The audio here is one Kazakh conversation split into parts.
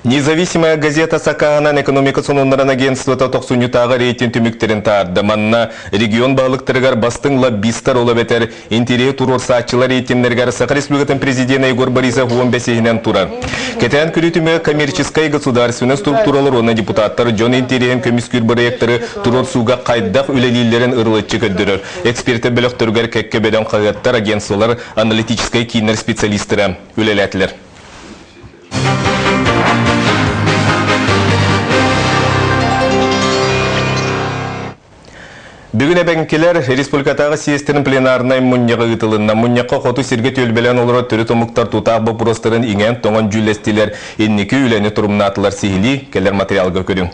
Независимая газета Сакаанан экономика сонунларын агентството тоқсунютағы рейтинг түміктерін тарды. Манна регион бағылықтырығар бастың лоббистар ола бетер интере турор саатчылар рейтингнергар Саха Республикатын президент Егор Борисов 15-нен турар. Кетен күрітімі коммерческая государственная структуралар оны депутаттар Джон Интерен көміскүр проекттары турор суға қайдақ үлелейлерін ұрылытчы көддірір. Эксперті біліқтіргер кәккебеден қағаттар агентстволар аналитическай кейінер специалистері үлелетілер. Бүгін әбәңкелер республикатағы съездерін пленарнай мұнняғы ұтылынна. Мұнняққа қоту серге төлбелен олары түрі томықтар тұтақ бұпыростырын еңен тоңын жүлестелер. Еннекі үләне тұрымнатылар сейілі келер материалға көрің.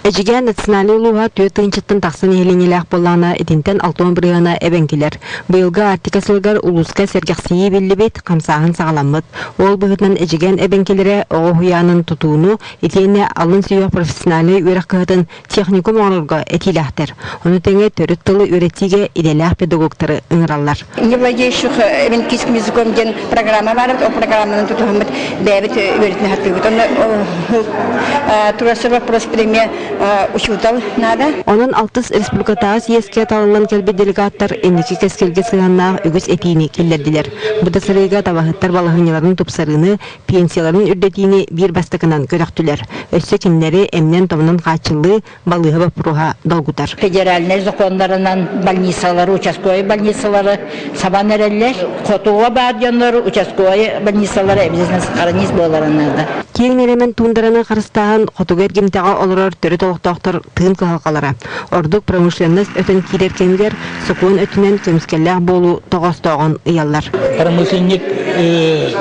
Эжиген национальный луга түйетінчіттін тақсын елінеләқ болана единтен алтон бірғана әбәңкелер. Бұйылға артикасылғар улуска сергақсии білі бет қамсағын сағаламыд. Ол бұғытнан эжиген әбәңкелері оғы хуянын тұтуыну етейіне алын сүйек профессионалы өрек қығытын техникум оңырға әтиләқтір. Оны тәңе төріт тылы өретіге иделәқ педагогтары ұңыралар. Не владеющих эвенкийским языком ден программа бар, о программаның тұтуғымыд бәбіт өретіні хаттығыд. Оны турасы вопрос премия учутал надо. Onun Altız Respublikatағы съездке талылан келбе делегаттар эннеки кескелге сығаннағы үгіз этиini келлердилер. Бұда сырыға табахыттар балығыняларын тупсарыны, пенсияларын үрдетиini bir бастықынан көріқтілер. Өсі кемлері әмнен томынан қачылы балығы бапыруға долгутар. Федеральный закондарынан больницалары, участковый больницалары, сабан әрелер, қотуға бардионлары, участковый больницалары әбізесінен сықарыныз боларынады. Кейін еремен туындараны қарыстаған қотуға ергемтаға олырар түрі толықтақтыр тыын қылғалары. Ордық промышленность өтін кейдеркендер сұқуын өтінен көміскелләқ болу тоғыстауған ұялар. Промышленник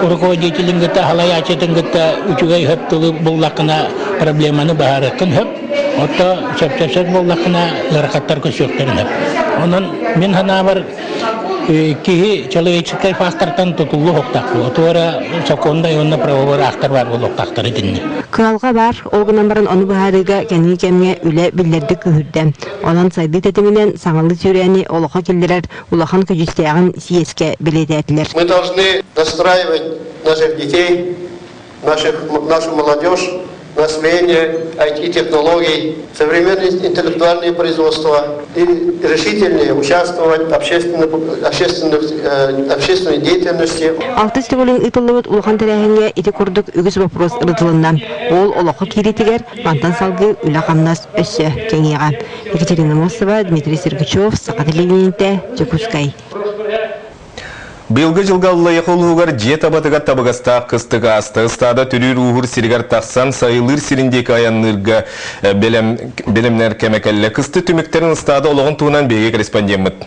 руководителін гітті, халай ачетін гітті үчігай хөптілі боллақына проблеманы бағарықын хөп. Отта сөп-сөп боллақына ларақаттар көсөктерін хөп. Онын мен хана бар кихи человеческий фактортан тутулу хоқтақлы. Отуара законда онна правовар ақтар бар бұл хоқтақтары дінні. Кыалға бар, олғынан барын оны бұхарыға кәні кәмге үлі білдерді күхірді. Онан сайды тәтімінен саңалы сүйрәні олыға келдерер, улахан көжістеғін сиеске білеті әтілер. Мы должны настраивать наших детей, нашу молодежь на освоение IT-технологий, современное интеллектуальное производство и решительнее участвовать в общественной деятельности. Алтыс төгілін ұтылығыт ұлған тәрәхінге еті күрдік үгіз вопрос ұрытылынан. Ол олықы керетігер бантан салғы үлі қамнас өссі кеңеға. Екатерина Мосова, Дмитрий Сергачев, Сақа телевидениеде, Жекускай. Билгі жылға лайықылығығар жет абатыға табығаста қыстыға асты. Стада түрір ұғыр сиргар тақсан сайылыр сиріндегі аянлырға белемнер кәмекәлі. Қысты түміктерін стада олығын туынан беге корреспондент.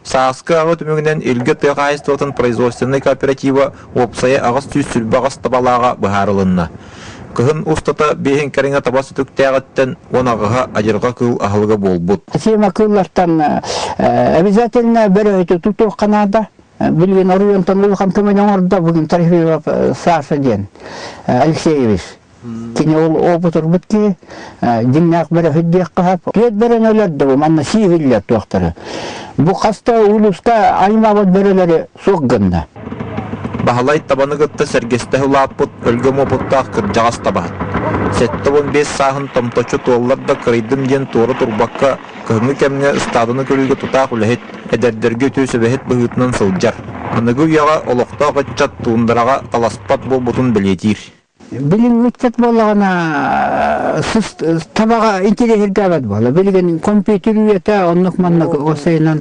Саасқы ағы түмігінен үлгі тұйқайыстығын производственный кооператива опсайы ағыз түйс сүлбі ағыз табалаға бұхарылынна. Кыһын устата бейін кәріңе табасы түктәғіттен онағыға ажырға кыл ахылға болбут. Сема кыллартан обязательно бір өйті тұтуқ қанада. Білген орыйонтан ұлған көмейдің орда бүгін Тарифиев Саша ден Алексеевич. Кені ол опытыр бұтке, димнақ бір өйдек қағап. Кет бірін өлерді бұл, манна сивиллер тоқтары. Бұл қаста ұлыста аймағыд бірілері соқғында. Бахалай табаны гытты сәргесті ұлаппыт, өлгім опыттақ кіржағас табағыт. Сәтті 15 сағын томточу туолларда кырайдым ден туыры турбаққа кығыңы кәміне ұстадыны көлігі тұтақ үләхет, әдәрдерге төсі бәхет бұғытынан сылджар. Мұнығы ұяға олықта ғытчат туындараға таласпат бол бұтын білетір. Білін үтчат болағына табаға интересерге абад бола. Білген компьютер үйеті, онық маннық осайынан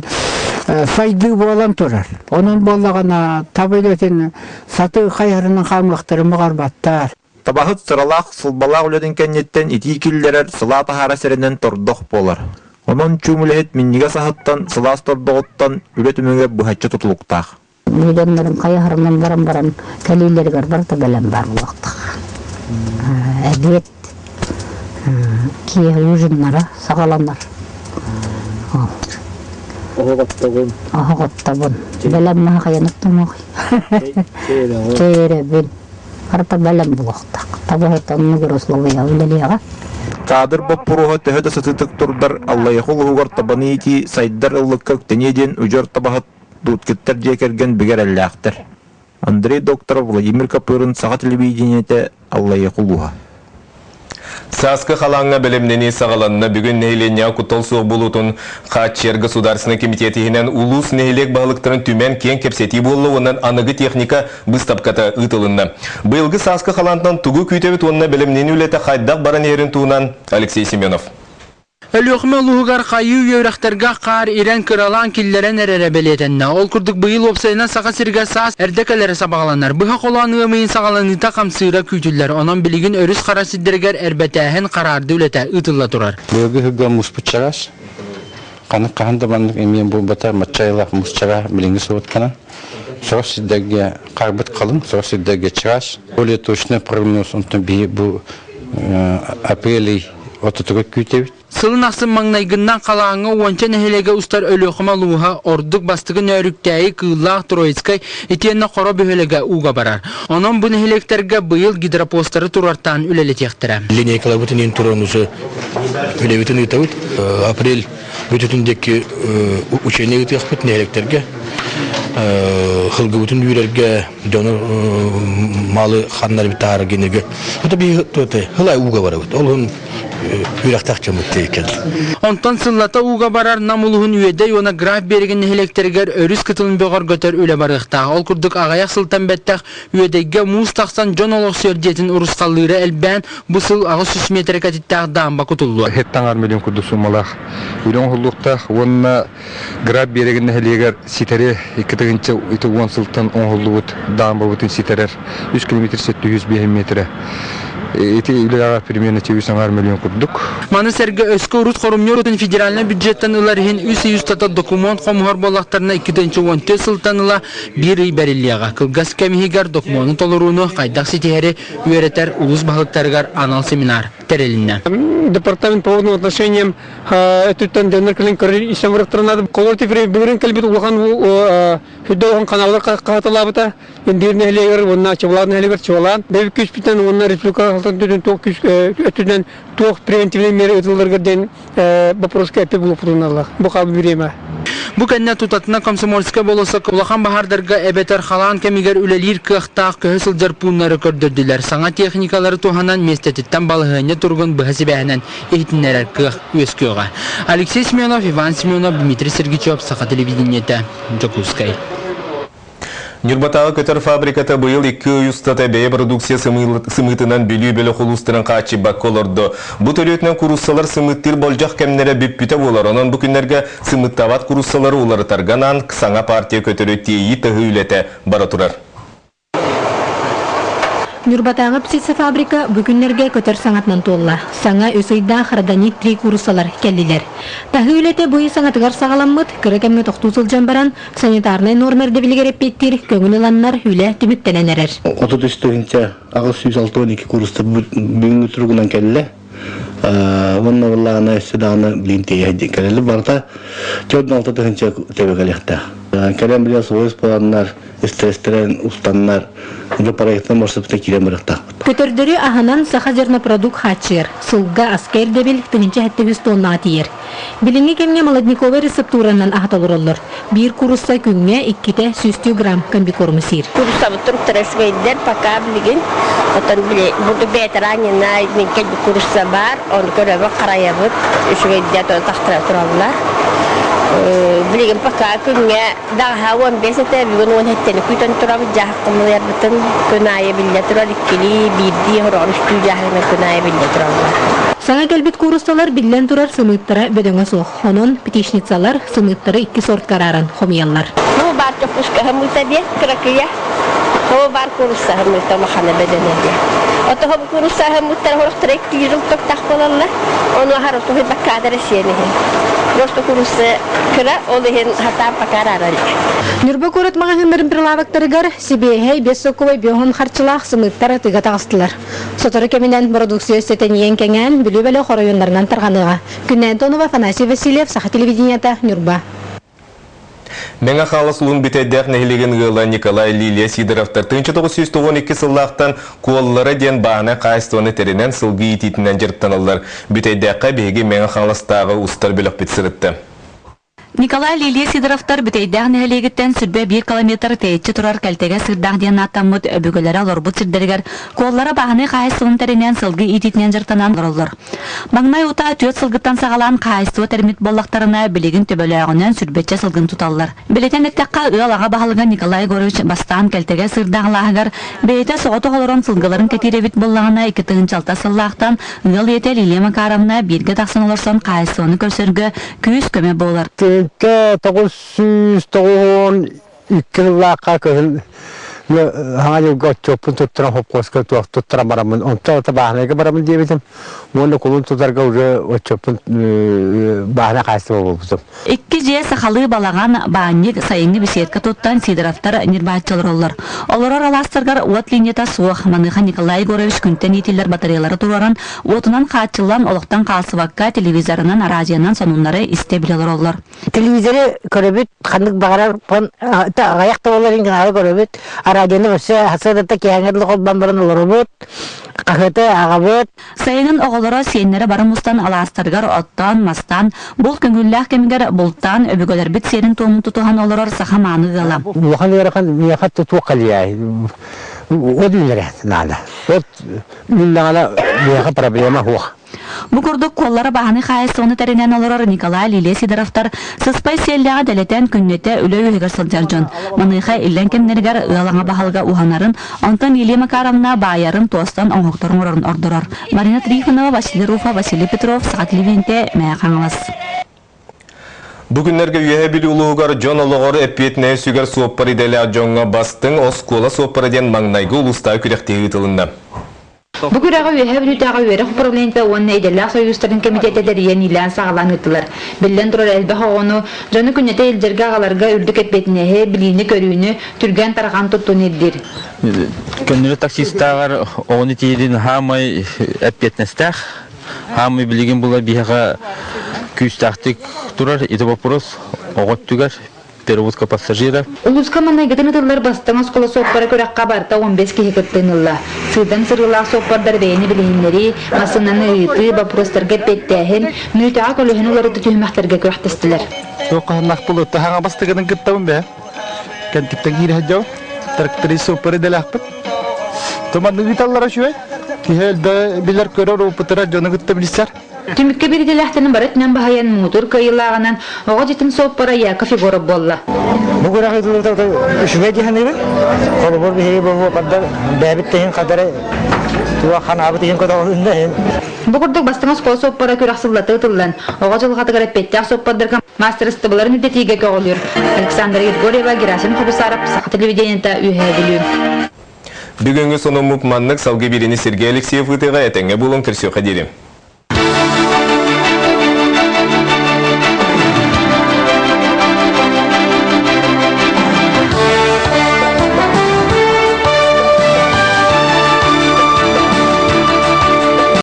сайды болан тұрар. Оның болағына табылетін саты қайарының қамлықтыры мұғарбаттар. Табағыт сыралақ сылбалақ үлетін кәнеттен ити келдерер сыла тахара сәрінен тұрдық болар. Оның чүмілет минниге сағыттан сылас тұрдығыттан үлетіміге бұхатчы тұтылықтақ. Миллионларын қайарынан баран кәлейлергер бар да бәлем бар болақтық. Әдет, кие ұжынлары, сағаламар. Оғыттабын. Бәлем маға қаяныптым оғай. Кейребін. Қарта бәлем бұлақтақ. Табағыттан мүгір ұслауыя өлелеға. Кадыр боп бұруға төхеді сытытық тұрдар Аллайқыл ұғығар табаны сайдар ұлыққа өктенеден үжер табағыт дуткеттер жекерген бігер әлләқтір. Андрей Докторов, Владимир Капырын, Саға телевидениете Аллайы Кулуха. Саскы халаңа білімнені сағаланына бүгін нейленя құттол соқ болутын Қатчер Государственный комитетінен улус нейлек бағылықтырын түмен кен кепсети болы онан анығы техника бұстапката ұтылынна. Бұйылғы Саскы халантан тұғы күйтебіт онына білімнені үлеті қайдақ баран ерін туынан Алексей Семенов. Өлөкмө лугар кайы үйрәхтәргә кар ирен кыралан килләрен әрәрә белетенне. Ол күрдік быйыл опсайна саға сиргә саас әрдәкәләре сабагаланар. Быха коланы мыйын сагаланыта камсыра күйтүлләр. Онан билигин өрүс карасиддергәр әрбәтәһен карарды үләтә ытылла турар. Быгы хыга муспучарас. Каны каханда баннык эмен бу бата мачайла мусчара билинги соткана. Сосиддәгә карбыт калын, сосиддәгә чырас. Более точно прогноз он би бу апрель ототуга күйтәбит. Сылын ақсын маңнайгыннан қалаңы уанча нәхелеге ұстар өліқыма луға ордық бастығын өріктәйі кыллақ Троицкай етенна қора бөхелеге уға барар. Онын бұл нәхелектерге бұйыл гидропостары турартан үлелі тектірі. Линейкалар бұтын ең туран ұсы үлебетін ұйтауыт. Апрель бүтітіндегі учение ұтық бұт нәхелектерге. Хылғы бұтын үйрерге жоны малы қаннар бітағары генеге. Бұта бейі хылай уға барабыт. Олғын Онтан сыллата уға барар намулығын үйеде оны граф берген нәхелектергер өріс кытылын беғар көтер үлі барықтағы. Ол күрдік ағаяқ сылтан бәттәқ үйедеге мұз тақсан жон олық сөрдетін ұрысқалылары әлбән бұсыл ағыз 3 метр кәтіттәқ дағымба күтілуы. Хеттаңар миллион күрді сумалақ. Үйден ғыллықтақ онына граф берген нәхелегер ситері 2-10 сылтан 10 ғыллығыт дағымба бұтын ситерер 100 км 705 метрі. Эти үләға примерно 9 миллион күрдік. Маны сәргі өскі ұрыс қорымнердің федеральный бюджеттен ұларығын 300 тата документ қомығар болақтарына 2-14 сылтаныла бір үй бәріліяға. Кылгас кәмігер документын толыруыны қайдақ сетері үйеретер ұлыс бағылықтарығар анал семинар тәрелінне. Департамент по водным отношениям өттіттен дөнер кілін көрі ишен вырықтырынады. Қолырты бірін кәлбет ұлған хүдді оған каналдар қағатылабыта. Ендерін әлегер, онына чываларын әлегер чывалан. Бәбі күш бітен онына республика өттіден тоқ превентивный меры өтілдергерден бапроска әпе болып тұрыналар. Бұл қабы біреме. Бұл кәнне тұтатына комсомольска болысы ұлақан бағардарға әбетер қалан кәмігер үлелер кіқтақ көһі сылжар пуынлары көрдірділер. Саңа техникалары туғанан местетіттен балығыне тұрғын бұхасы бәхінен ехтінлерер кіқ өскеуға. Алексей Семенов, Иван Семенов, Дмитрий Сергичев, Сақа телевидениеті, Джокускай. Нюрбатағы көтер фабриката бұйыл 200 тата бәйе продукция сымытынан білі-білі құлыстырын қачы баққол орды. Бұ төлетінен құруссалар сымыттыр болжақ кәмнері бүппіті болар. Онын бүкіндерге сымыттават құруссалары олары тарганан саңа партия көтері тейі тұғы үлеті бара тұрар. Нюрбатағы птица фабрика бүгінлерге көтер саңатынан толла. Саңа өсейда қарадани 3 курсалар кәлілер. Тағы үлеті бұйы саңатығар сағаламмыд, кірі кәмге тоқту сылжан баран, санитарнай нормерді білгер еппеттер, көңіл ланнар үлі түміттененерер. 34-нче ағыз 112 курста бүгінгі тұрғынан кәлілі. Онна валлағына өсседағына білінтей әйді кәлілі барда 14-6-нче тәбекәліқті. Кәлем білен соғыз боланлар, стрестерен, устанлар, бұл проекттен маршрутта кирен бұрықта. Көтердері ағанан сақа зернопродукт хатшер, сылға аскер дебіл, тыңынча 700 тонна атиер. Біліңі кемге молодниковый рецептуранан ағаталыр олыр. Bir kurusса күнге 200 грамм комбикормы сир. Kurusса бұттыр тұрасвейдер, пока білген. Отын біле, бұды бәйтір аңына мен кәлбі kurusса бар, оны көрәбі қарайабыт, үшвейдер тақтыра тұралылар. Білген пока күнге дағаға 15 тәбігін 10 хеттені күйтен тұрабы жағыққымылар бұтын күнайы білді тұрар, ikili, birdi, ғырған үштүү жағығына күнайы білді тұралылар. Саңа кәлбет курусталар билен турар сымыттара бөдөңө соқ. Онон петишницалар сымыттары 2 сорт караран хомиялар. Ну бар чоқушка хымыта бе, кракыя. Ну бар курусса хымыта махана бөдөнө бе. Ото хом курусса хымыттар хорохтара 2 жыл тоқтақ болалар. Оны хароту хы баккадары сені. Просто курусса кыра, оны хен хата бакарарар. Нюрба көрөт мағанымырын прилавактарыгар Сибейхей бессоковой биохон харчылақ сымыттары тыға тағыстылар. Сотары кемінен продукция сетен ең кәңән бүлі-бәлі қорайонларынан тарғаныға. Күннән Тонова, Афанасий Васильев, Саха телевиденията, Нюрба. Меңа қалыс ұлын бітәддәқ нәхілеген ғыла Николай Лилия Сидоровтар 1992 сыллақтан қолылары ден бағына қайыстуаны терінен сылғы ететінен жырттанылар. Бітәддәққа бейге меңа қалыстағы ұстар білік бітсірітті. Николай Лилия Сидоровтар бітейдәғын әлегіттен сүрбе 1 километр тәйетші тұрар кәлтеге сырдақ дейін аттамыд өбігілері лорбут сірдергер, қоллары бағыны қайсылын тәрінен сылғы итетінен жыртанан ғырылыр. Бағнай ұта 4 сылғыттан сағалан қайсуы тәрмет боллақтарына білігін төбөліғінен сүрбетче сылғын тұталылар. Білетен әттәққа ұялаға бағылған Николай Горович бастан кәлтеге сырдағылағығар, бейті соғыты қолырын сылғыларын кәтиребет боллағына 2 тығын чалта сыллақтан ұял еті Лилия Макаровна бірге тақсын олырсон қайсуыны көрсөргі күйіс көме болар. Ke to'qqiz ikki yillarga ko'rin hangi go'chopun tutturan hopkoska tutturan baraman onta bahnaga baraman diyebilirim. Onu kulun tutarga уже go'chopun bahna qaysi bo'libdi. Ikki je sahalı balagan banник sayıngi bisetka tuttan Sidorovtar nirbatçılar ollar. Олар араластыргар от линията суах маныха Николай Горович күнтен етилер батареялары тураran отунан катчылан олықтан қалсывакка телевизорынан радионан сонунлары истебилер олар. Телевизоры көрөбүт хандык багарар пон аяқта олар ингенары көрөбүт радионы баса хасадата кеңерлик олбан баран олорбут кахыты агабыт. Сайынын оголора сеннери барымыстан аластыргар оттан мастан бул көңүллах кемигер бултан өбөгөлөр бит серин томун тутуган олорор сахаманы гала. Ухан ярахан мияхат туакалия. Одилерет нада. Вот миннала мияха проблема хуа. Бу курдук коллары баханы хайсыны теренен олорор Николай Лилия Сидоровтар сыспай селлага делетен күннете үлөй үгөр сылжаржон. Маныха иллен кемнергер ыалаңа бахалга уханарын Антон Лилия Макаровна байарын тостан оңоқторун орын ордорор. Марина Трифонова, Василий Руфа, Василий Петров, Сағат Ливенте, Мәяқаңылас. Бүгіннерге үйе білі ұлығығар жон олығыр әппетіне сүгер суоппары делі жоңға бастың оскола суоппары ден маңнайғы ұлыстағы күректегі ұтылында. Бүгүрәгә үһә билүтәгә үһә проблемда онны иделәр союзларын комитетләре янилән саглан иттеләр. Белән туры әлбә хагыны җаны күнәтә илдергә агаларга үрдек этбетне билине көрүне түргән тарган тоттун иддир. Көннәр таксисттагар оны тиедин хамай әппетнестәх. Хамай билеген була биһага күстәхтик турар иде вопрос огот түгәр. Перевозка пассажиров. Улуска манайгытын тыллар бастан оскола соппара көрәккә барта 15 киһи кыттынулла. Сыйдан сырылар соппардар бәйни билиннәри, масынаны ыты бапростарга петтәһен, мүтәгә колыһын улары төһмәхтәргә көрәктәстеләр. Юкканнак булып тагын бастыгын кыттым бе. Кәнтиптән кире җау, трактори соппары дәләхпет. Томанны виталлар шуй. Киһелдә биләр көрәр опытыра җаны кытты билсәр. Тимикке бирделәхтән барытнан баһаян мотор кыйлаганан ага җитен соппара яка фигура болла. Бүгүрәгә дилдә шуй дигәнне. Колбор бихе бу кадәр бәбиттән кадәр туа хана битен кадәр. Бүгүрдәк бастыңыз кол соппара көрәксилләтә тыллан. Ага җылга тәгәрәп петтә соппардарга мастер стабларын үтәтигә кагылыр. Александр Егорьева, Герасим Хабусаров, Сахат телевидениеда үһә билү. Бүгінгі соны мұпманлық салғы біріні Сергей Алексеев ұтыға әтәңе болын кірсеу қадерім.